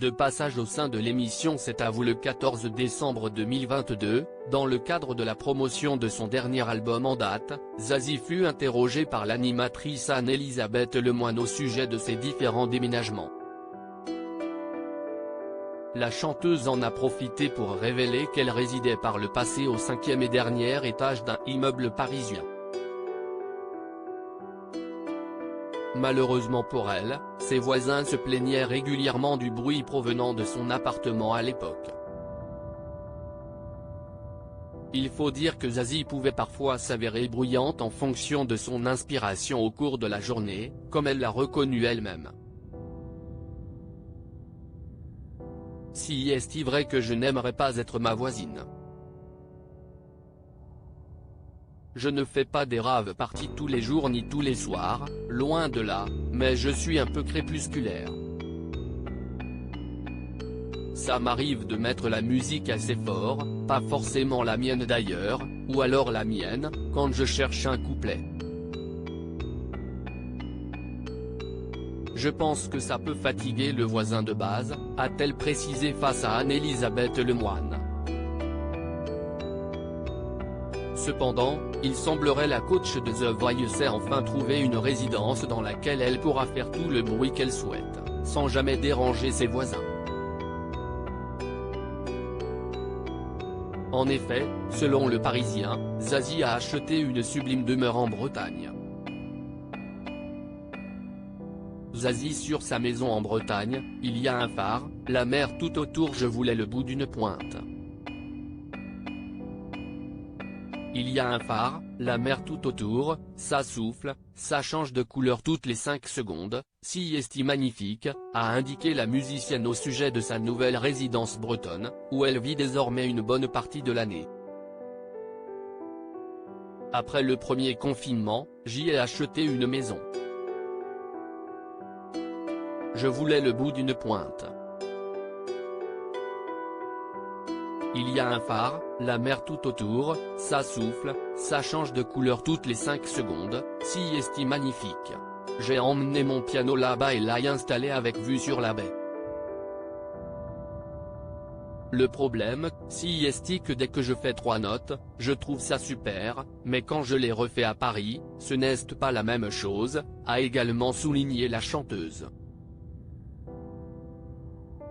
De passage au sein de l'émission C'est à vous le 14 décembre 2022, dans le cadre de la promotion de son dernier album en date, Zazie fut interrogée par l'animatrice Anne-Elisabeth Lemoine au sujet de ses différents déménagements. La chanteuse en a profité pour révéler qu'elle résidait par le passé au 5e et dernier étage d'un immeuble parisien. Malheureusement pour elle, ses voisins se plaignaient régulièrement du bruit provenant de son appartement à l'époque. Il faut dire que Zazie pouvait parfois s'avérer bruyante en fonction de son inspiration au cours de la journée, comme elle l'a reconnu elle-même. Si est-il vrai que je n'aimerais pas être ma voisine? Je ne fais pas des raves parties tous les jours ni tous les soirs, loin de là, mais je suis un peu crépusculaire. Ça m'arrive de mettre la musique assez fort, pas forcément la mienne d'ailleurs, ou alors la mienne, quand je cherche un couplet. Je pense que ça peut fatiguer le voisin de base, a-t-elle précisé face à Anne-Elisabeth Lemoine. Cependant, il semblerait la coach de The Voice ait enfin trouvé une résidence dans laquelle elle pourra faire tout le bruit qu'elle souhaite, sans jamais déranger ses voisins. En effet, selon Le Parisien, Zazie a acheté une sublime demeure en Bretagne. Zazie sur sa maison en Bretagne, il y a un phare, la mer tout autour, je voulais le bout d'une pointe. Il y a un phare, la mer tout autour, ça souffle, ça change de couleur toutes les 5 secondes, si est magnifique, a indiqué la musicienne au sujet de sa nouvelle résidence bretonne, où elle vit désormais une bonne partie de l'année. Après le premier confinement, j'y ai acheté une maison. Je voulais le bout d'une pointe. Il y a un phare, la mer tout autour, ça souffle, ça change de couleur toutes les 5 secondes, si est magnifique. J'ai emmené mon piano là-bas et l'ai installé avec vue sur la baie. Le problème, si est que dès que je fais 3 notes, je trouve ça super, mais quand je les refais à Paris, ce n'est pas la même chose, a également souligné la chanteuse.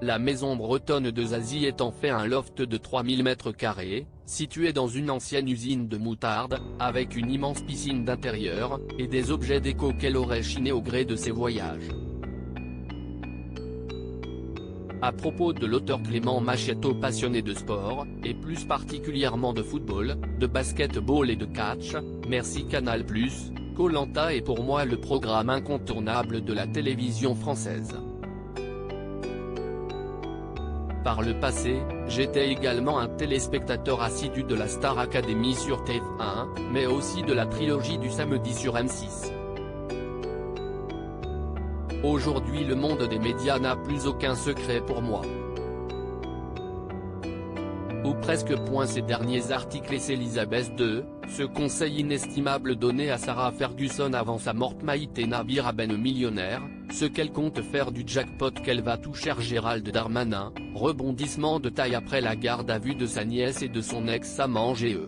La maison bretonne de Zazie est en fait un loft de 3000 m², situé dans une ancienne usine de moutarde, avec une immense piscine d'intérieur, et des objets déco qu'elle aurait chinés au gré de ses voyages. À propos de l'auteur Clément Machetto, passionné de sport, et plus particulièrement de football, de basket-ball et de catch, merci Canal+, Koh-Lanta est pour moi le programme incontournable de la télévision française. Par le passé, j'étais également un téléspectateur assidu de la Star Academy sur TF1, mais aussi de la trilogie du samedi sur M6. Aujourd'hui le monde des médias n'a plus aucun secret pour moi. Ou presque. Ces derniers articles et Elisabeth II, ce conseil inestimable donné à Sarah Ferguson avant sa mort. Maïté Nabir Ben millionnaire, ce qu'elle compte faire du jackpot qu'elle va toucher. Gérald Darmanin, rebondissement de taille après la garde à vue de sa nièce et de son ex-amant GE.